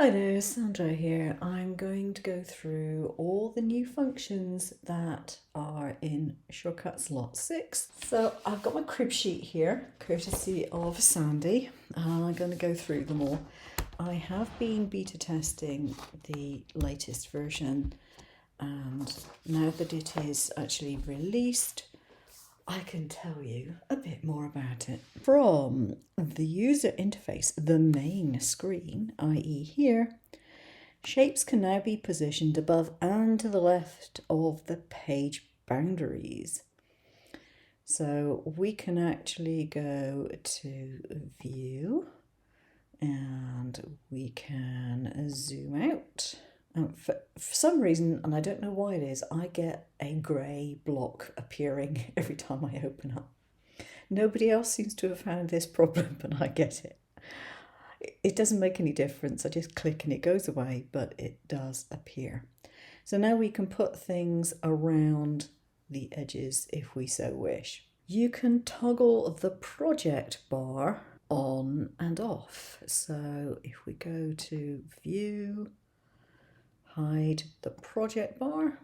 Hi there, Sandra here. I'm going to go through all the new functions that are in Shortcuts Lot 6. So I've got my crib sheet here, courtesy of Sandy. I'm going to go through them all. I have been beta testing the latest version, and now that it is actually released, I can tell you a bit more about it. From the user interface, the main screen, i.e. here, shapes can now be positioned above and to the left of the page boundaries. So we can actually go to View and we can zoom out. For some reason, and I don't know why it is, I get a grey block appearing every time I open up. Nobody else seems to have found this problem, but I get it. It doesn't make any difference. I just click and it goes away, but it does appear. So now we can put things around the edges if we so wish. You can toggle the project bar on and off. So if we go to View, hide the project bar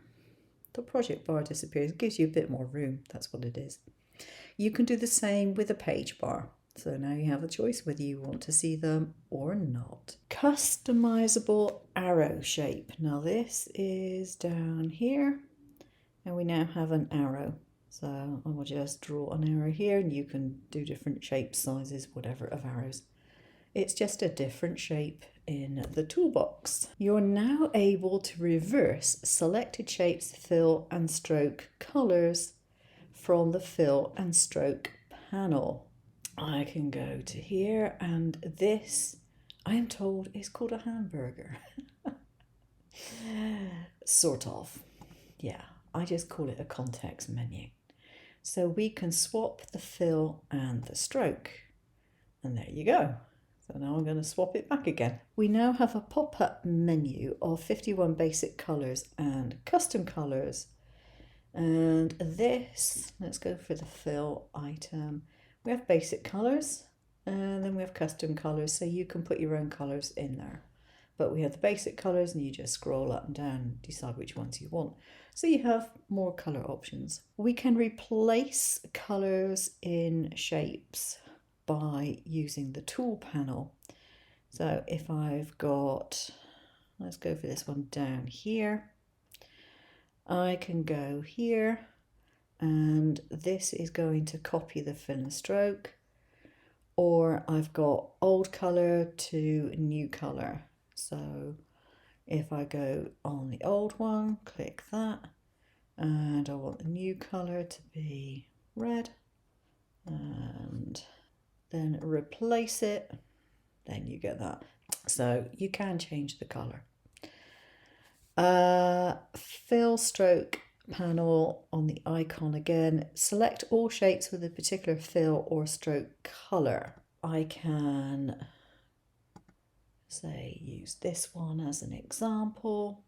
disappears. It gives you a bit more room. That's what it is. You can do the same with a page bar. So now you have a choice whether you want to see them or not. Customizable arrow shape. Now this is down here and we now have an arrow. So I will just draw an arrow here and you can do different shapes, sizes, whatever of arrows. It's just a different shape in the toolbox. You're now able to reverse selected shapes, fill and stroke colors from the fill and stroke panel. I can go to here and this, I am told, is called a hamburger. Sort of. Yeah, I just call it a context menu. So we can swap the fill and the stroke. And there you go. So now I'm going to swap it back again. We now have a pop-up menu of 51 basic colours and custom colours. And this, let's go for the fill item. We have basic colours and then we have custom colours, so you can put your own colours in there. But we have the basic colours and you just scroll up and down and decide which ones you want. So you have more colour options. We can replace colours in shapes by using the tool panel. So if I've got, let's go for this one down here, I can go here and this is going to copy the fill and stroke, or I've got old colour to new colour. So if I go on the old one, click that, and I want the new colour to be red, and then replace it, then you get that. So you can change the colour. Fill stroke panel on the icon again. Select all shapes with a particular fill or stroke colour. I can say use this one as an example,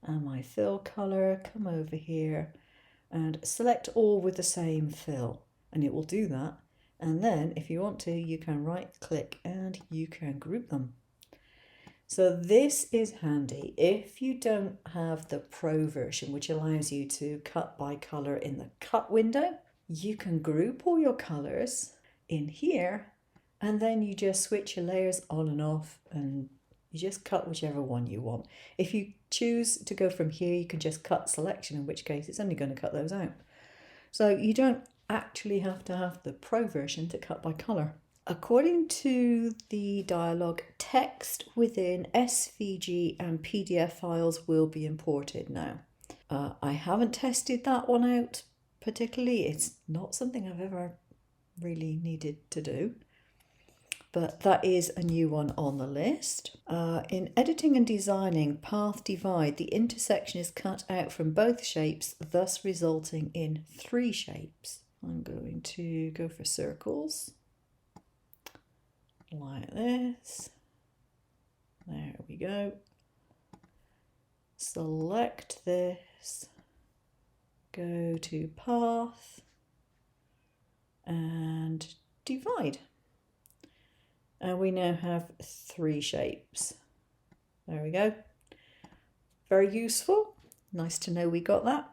and my fill colour, come over here and select all with the same fill, and it will do that. And then if you want to, you can right click and you can group them. So this is handy if you don't have the Pro version, which allows you to cut by colour in the cut window. You can group all your colours in here and then you just switch your layers on and off and you just cut whichever one you want. If you choose to go from here, you can just cut selection, in which case it's only going to cut those out. So you don't actually have to have the Pro version to cut by colour. According to the dialog, text within SVG and PDF files will be imported now. I haven't tested that one out particularly. It's not something I've ever really needed to do, but that is a new one on the list. In editing and designing path divide, the intersection is cut out from both shapes, thus resulting in 3 shapes. I'm going to go for circles. Like this. There we go. Select this, go to path and divide. And we now have 3 shapes. There we go. Very useful. Nice to know we got that.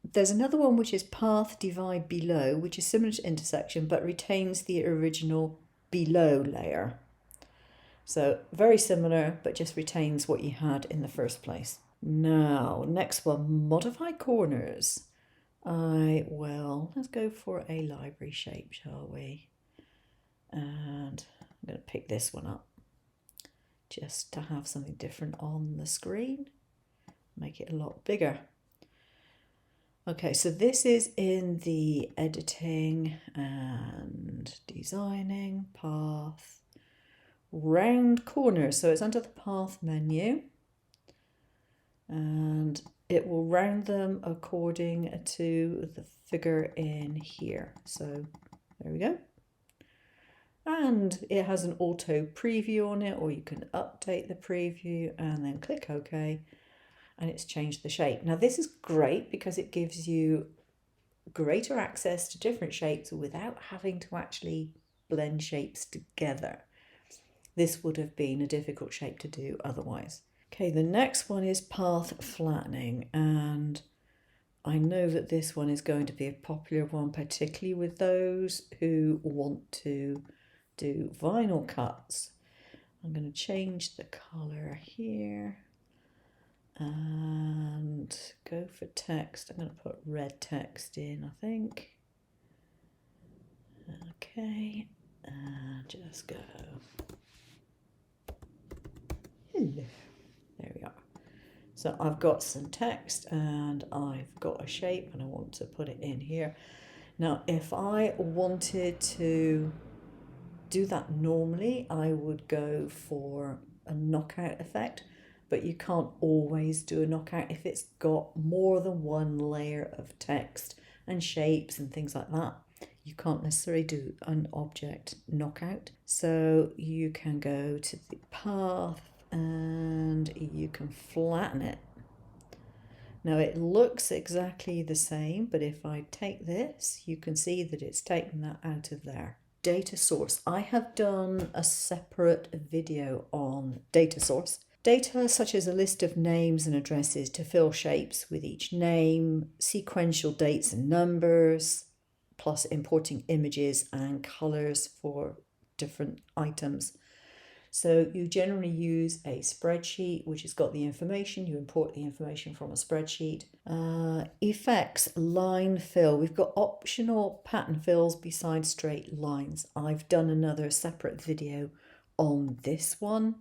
There's another one which is path divide below, which is similar to intersection but retains the original below layer. So very similar, but just retains what you had in the first place. Now, next one, modify corners. Let's go for a library shape, shall we? And I'm going to pick this one up just to have something different on the screen. Make it a lot bigger. Okay, so this is in the editing and designing path, round corners. So it's under the path menu and it will round them according to the figure in here. So there we go. And it has an auto preview on it, or you can update the preview and then click OK. And it's changed the shape. Now this is great because it gives you greater access to different shapes without having to actually blend shapes together. This would have been a difficult shape to do otherwise. Okay, the next one is path flattening, and I know that this one is going to be a popular one, particularly with those who want to do vinyl cuts. I'm going to change the colour here and go for text. I'm going to put red text in, I think. Okay, and just go. Hello. There we are. So I've got some text and I've got a shape and I want to put it in here. Now, if I wanted to do that normally, I would go for a knockout effect. But you can't always do a knockout if it's got more than one layer of text and shapes and things like that. You can't necessarily do an object knockout. So you can go to the path and you can flatten it. Now it looks exactly the same, but if I take this, you can see that it's taken that out of there. Data source. I have done a separate video on data source. Data such as a list of names and addresses to fill shapes with each name, sequential dates and numbers, plus importing images and colours for different items. So you generally use a spreadsheet which has got the information. You import the information from a spreadsheet. Effects, line fill. We've got optional pattern fills besides straight lines. I've done another separate video on this one.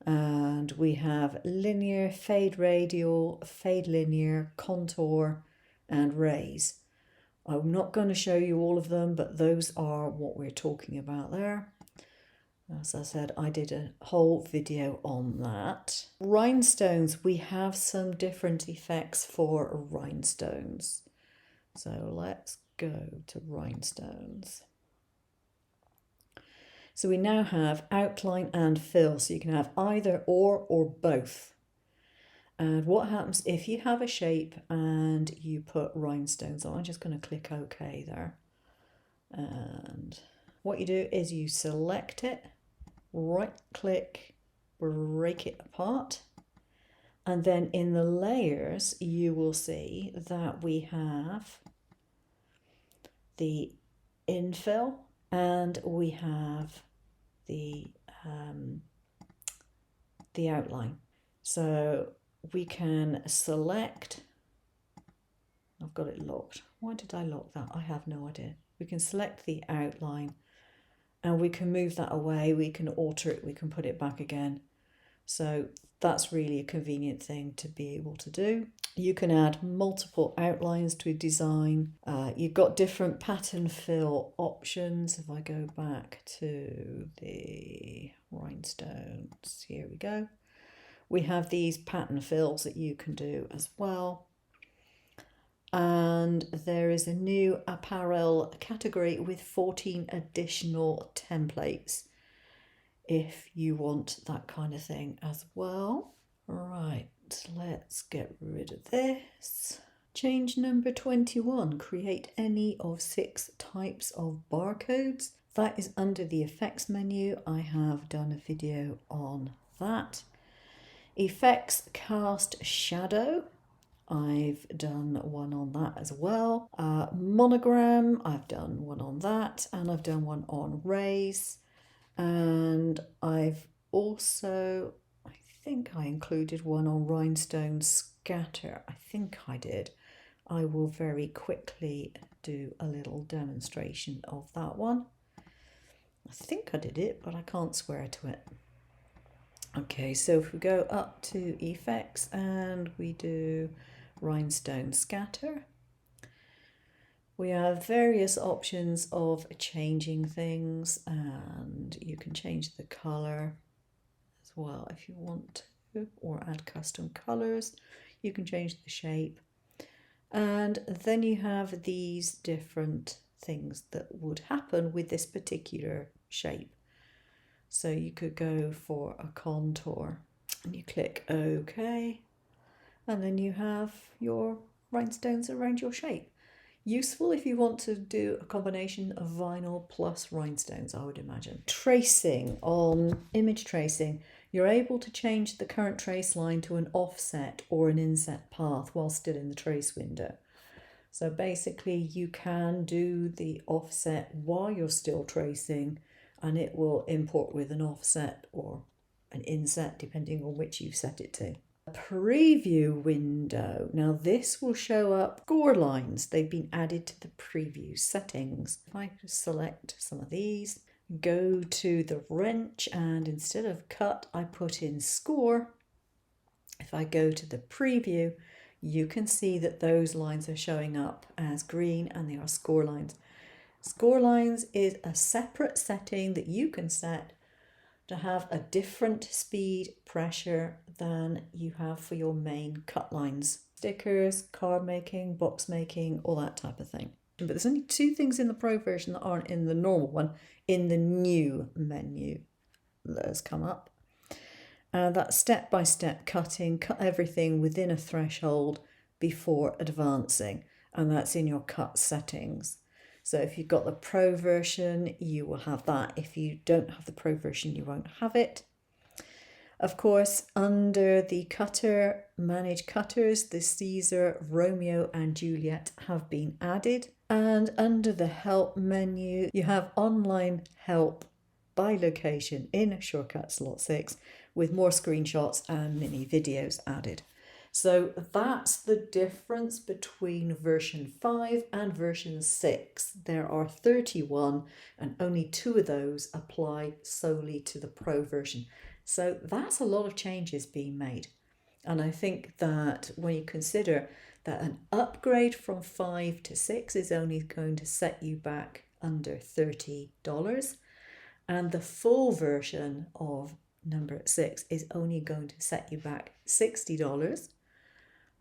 And we have linear, fade radial, fade linear, contour and raise. I'm not going to show you all of them, but those are what we're talking about there. As I said, I did a whole video on that. Rhinestones, we have some different effects for rhinestones. So let's go to rhinestones. So we now have outline and fill, so you can have either or both. And what happens if you have a shape and you put rhinestones on? I'm just going to click OK there. And what you do is you select it, right click, break it apart. And then in the layers, you will see that we have the infill and we have the outline. So we can select, I've got it locked. Why did I lock that? I have no idea. We can select the outline and we can move that away. We can alter it. We can put it back again. So that's really a convenient thing to be able to do. You can add multiple outlines to a design. You've got different pattern fill options. If I go back to the rhinestones, here we go. We have these pattern fills that you can do as well. And there is a new apparel category with 14 additional templates if you want that kind of thing as well. Right, let's get rid of this. Change number 21, create any of 6 types of barcodes. that is under the effects menu. I have done a video on that. Effects, cast shadow. I've done one on that as well. Monogram, I've done one on that, and I've done one on rays. And I've also, I think I included one on Rhinestone scatter. I think I did. I will very quickly do a little demonstration of that one. I think I did it, but I can't swear to it. Okay, so if we go up to effects and we do Rhinestone scatter, we have various options of changing things, and you can change the color as well if you want to, or add custom colors. You can change the shape, and then you have these different things that would happen with this particular shape. So you could go for a contour and you click OK, and then you have your rhinestones around your shape. Useful if you want to do a combination of vinyl plus rhinestones, I would imagine. Tracing, on image tracing, you're able to change the current trace line to an offset or an inset path while still in the trace window. So basically you can do the offset while you're still tracing, and it will import with an offset or an inset depending on which you've set it to. A preview window. Now this will show up score lines. They've been added to the preview settings. If I select some of these, go to the wrench, and instead of cut, I put in score. If I go to the preview, you can see that those lines are showing up as green, and they are score lines. Score lines is a separate setting that you can set to have a different speed pressure than you have for your main cut lines. Stickers, card making, box making, all that type of thing. But there's only two things in the Pro version that aren't in the normal one, in the new menu that has come up. That's step-by-step cutting, cut everything within a threshold before advancing, and that's in your cut settings. So if you've got the Pro version, you will have that. If you don't have the Pro version, you won't have it. Of course, under the cutter, manage cutters, the Siser, Romeo and Juliet have been added. And under the help menu, you have online help by location in Shortcut Slot 6 with more screenshots and mini videos added. So that's the difference between version 5 and version 6. There are 31, and only 2 of those apply solely to the Pro version. So that's a lot of changes being made. And I think that when you consider that an upgrade from 5 to 6 is only going to set you back under $30, and the full version of number 6 is only going to set you back $60,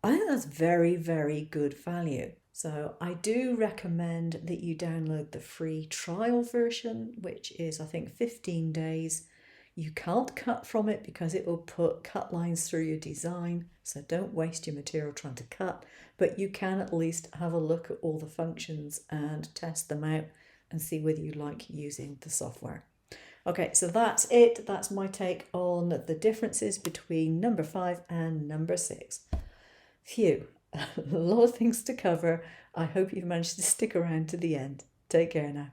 I think that's very, very good value. So I do recommend that you download the free trial version, which is, I think, 15 days. You can't cut from it because it will put cut lines through your design. So don't waste your material trying to cut, but you can at least have a look at all the functions and test them out and see whether you like using the software. Okay, so that's it. That's my take on the differences between number 5 and number 6. Phew, a lot of things to cover. I hope you've managed to stick around to the end. Take care now.